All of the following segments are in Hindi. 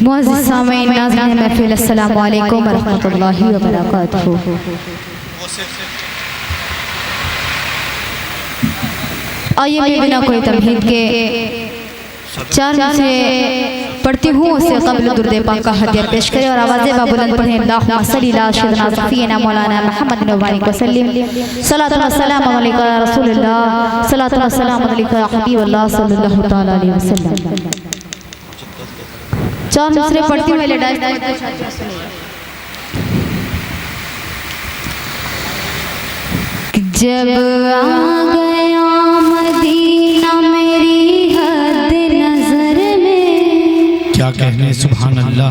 मुअज़्ज़िज़ सामीन नाज़रीन महफ़िल, अस्सलामु अलैकुम व रहमतुल्लाहि व बरकातुहू। आइए मैं बिना कोई तमहीद के चार से पढ़ती हूँ, उससे क़ब्ल दुरूद पाक का हदिया पेश करें और आवाज़ बुलंद पढ़ें। अल्लाहुम्मा सल्ली अला सय्यिदिना सफ़ीना मौलाना मुहम्मद व बारिक वसल्लिम। सल्लल्लाहु अलैहि वसल्लम अलैका या रसूलल्लाह, सल्लल्लाहु अलैहि वसल्लम अलैका या हबीबल्लाह सल्लल्लाहु तआला अलैहि वसल्लम। चार मिसरे पढ़ती हुए ले डाल। जब आ गया मदीना मेरी हद नजर में, क्या कहने सुभान अल्लाह।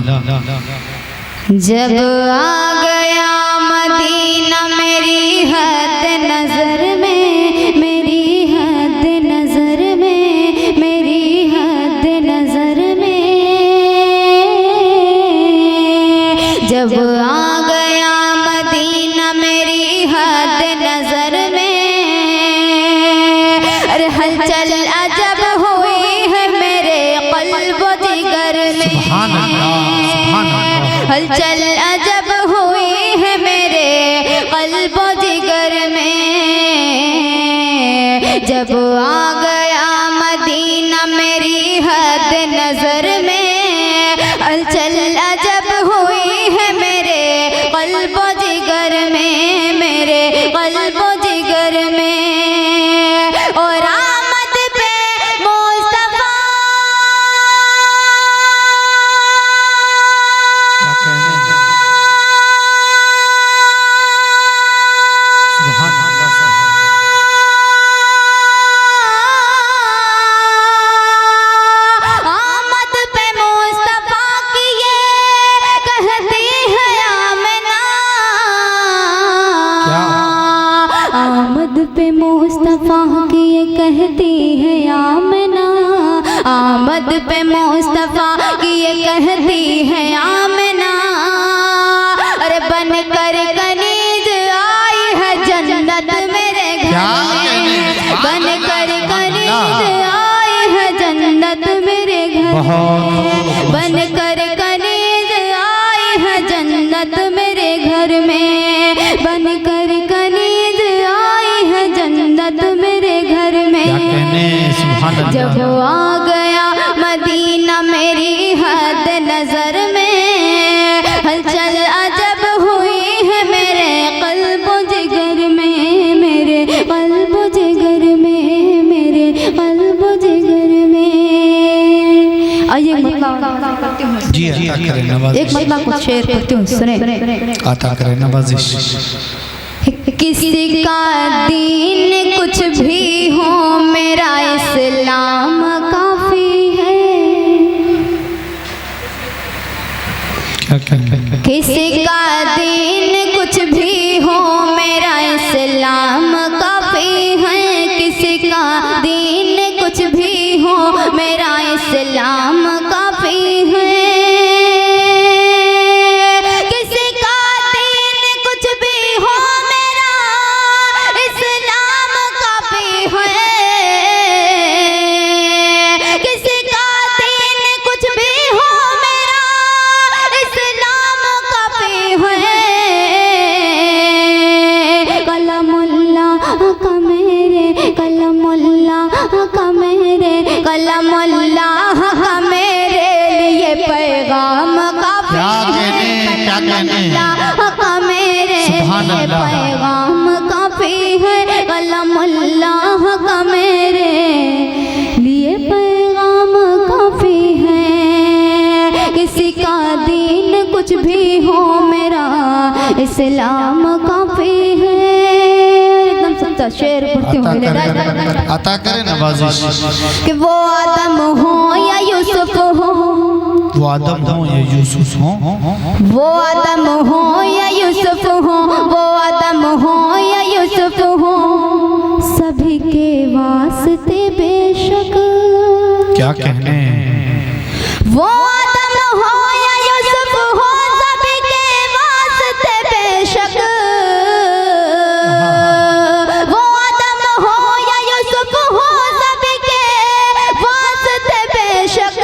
जब आ गया मदीना मेरी हद नजर में, मेरी हद नजर में, मेरी हद नजर में, जब आ गया मदीना मेरी हद नजर में, अरे हलचल अजब हुई है मेरे क़ल्ब व जिगर में, सुभान अल्लाह, सुभान अल्लाह। हलचल अजब हुई है मेरे क़ल्ब व जिगर में, जब आ गया मदीना मेरी हद नजर में, हलचल अजब हुई है मेरे क़ल्ब व जिगर में, मेरे क़ल्ब व जिगर में। और आमद पे मुस्तफा, क्या कहने सुभान अल्लाह। आमद पे मुस्तफा की ये कहती है आमना, क्या? आमद पे मुस्तफा की ये कहती है आमना, आमद पे मुस्तफा की ये कहती है आमना, अरे बन कर कनीज आई है जन्नत मेरे घर में, बन कर कनीज आई है जन्नत मेरे घर में, बन कर कनीज आई है जन्नत मेरे घर में, बन कर कनीज आई है जन्नत मेरे घर में। क्या कहने सुभान अल्लाह। जब आ गया मदीना मेरी हद नजर में, हलचल अजब हुई है मेरे क़ल्ब व जिगर में, मेरे क़ल्ब व जिगर में, मेरे क़ल्ब व जिगर में। आइए करती हूँ जी अता करें नवाजिश, एक मतलब कुछ शेर पढ़ती हूँ, सुने। अता करें नवाजिश। किसी का दीन कुछ भी हो मेरा इस्लाम काफी है, क्या कहने किसी का दीन कुछ भी हो मेरा इस्लाम काफी है, किसी का दीन कुछ भी हो मेरा इस्लाम काफी है, किसी का दीन कुछ भी हो मेरा इस्लाम काफी है, किसी का दीन कुछ भी हो मेरा इस्लाम काफी है, कलमुल्लाह का मेरे, कलमुल्लाह का मेरे, कलमुल्लाह का मेरे लिए पैगाम काफी है, क्या कहने कलमुल्लाह का मेरे सुभान लिए अल्लाह। पैगाम काफी है, कलमुल्लाह का मेरे लिए पैगाम काफी है, किसी का दीन कुछ भी हो मेरा इस्लाम काफी है। एकदम सच्चा शेर पढ़ती हूँ, अता करें नवाजिश। कि वो आदम हो या यूसुफ हो, वो आदम हो या यूसुफ हो, वो आदम हो या यूसुफ हो, वो आदम हो या यूसुफ हो, सभी के वास्ते बेशक, क्या कहने वो आदम हो या यूसुफ हो, सभी के वास्ते बेशक, वो आदम हो या यूसुफ हो, सभी के वास्ते बेशक,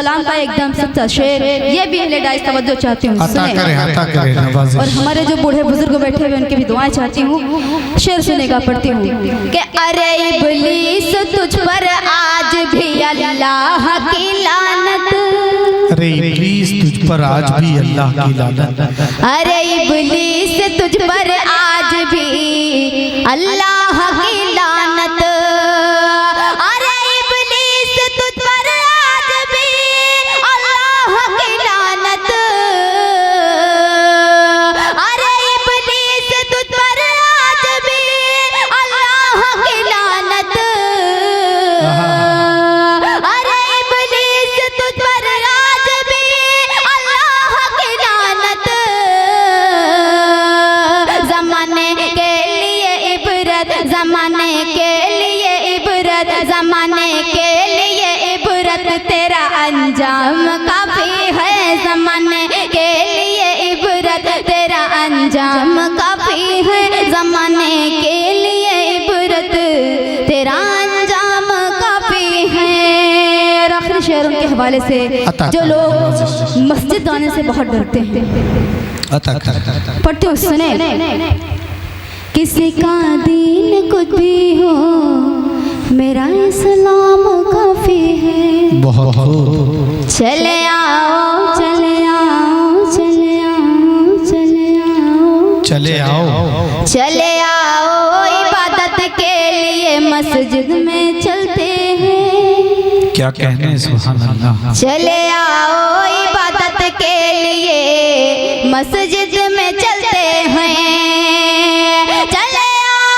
कलाम का एकदम सच्चा शेर, ये भी अहले डाइस तवज्जो चाहती हूँ अता सुने। करे नवाजिश। और हमारे जो बूढ़े बुजुर्ग बैठे हुए उनकी भी दुआएं चाहती हूँ। शेर सुनेगा पढ़ती हूँ कि अरे इब्लीस तुझ पर आज भी अल्लाह की लानत, अरे इब्लीस तुझ पर आज भी अल्लाह की लानत, अरे इब्लीस तुझ पर आज भी अल्लाह की लानत, अरे इब्लीस तुझ पर आज भी अल्लाह की लानत, अरे इब्लीस तुझ पर आज भी अल्लाह की लानत, अरे इब्लीस तुझ पर आज भी अल्लाह की लानत, ज़माने के लिए इबरत, ज़माने के लिए इबरत, ज़माने के लिए इबरत तेरा अंजाम काफ़ी है, ज़माने के लिए इबरत तेरा अंजाम काफ़ी है, ज़माने के लिए इबरत तेरा अंजाम काफ़ी है। और आखिरी शेरों के हवाले से जो लोग मस्जिद आने से बहुत डरते हैं, अता कर। पढ़ते हो सुने। किसी का दीन कुछ भी हो मेरा इस्लाम काफ़ी है, बहुत खूब। चले आओ चले आओ चले आओ चले आओ चले आओ चले आओ इबादत के लिए मस्जिद में चलते हैं, क्या कहने सुभान अल्लाह। चले आओ इबादत के लिए मस्जिद में चलते हैं, चले आओ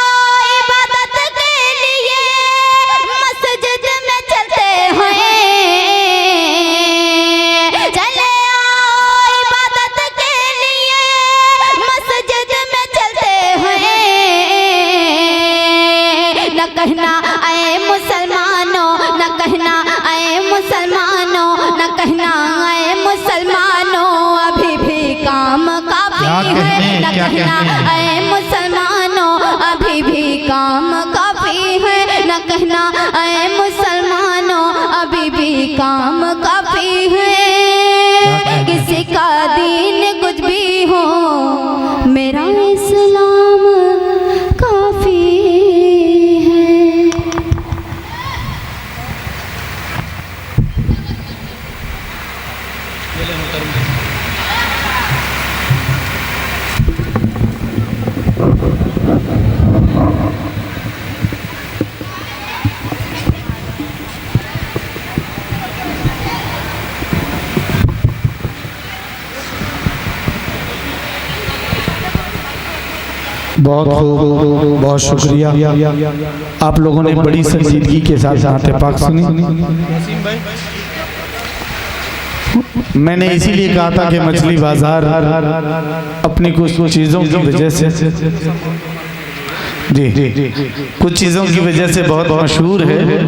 इबादत के लिए मस्जिद में चलते हैं, चले आओ इबादत के लिए मस्जिद में चलते हैं। न कहना ऐ मुसलमानों, न कहना ऐ मुसलमानों, न कहना ऐ मुसलमानों अभी भी काम काफ़ी है, न कहना ऐ मुसलमानों अभी भी काम काफ़ी है, न कहना ऐ मुसलमानों अभी भी काम काफ़ी है। किसी का दीन कुछ भी हो मेरा इस्लाम काफ़ी है। बहुत खूब, बहुत शुक्रिया। आप लोगों ने बड़ी संजीदगी के साथ नाते पाक सुनी। मैंने इसीलिए कहा था कि मछली बाजार अपनी कुछ चीज़ों की वजह से जी कुछ चीज़ों की वजह से बहुत मशहूर है।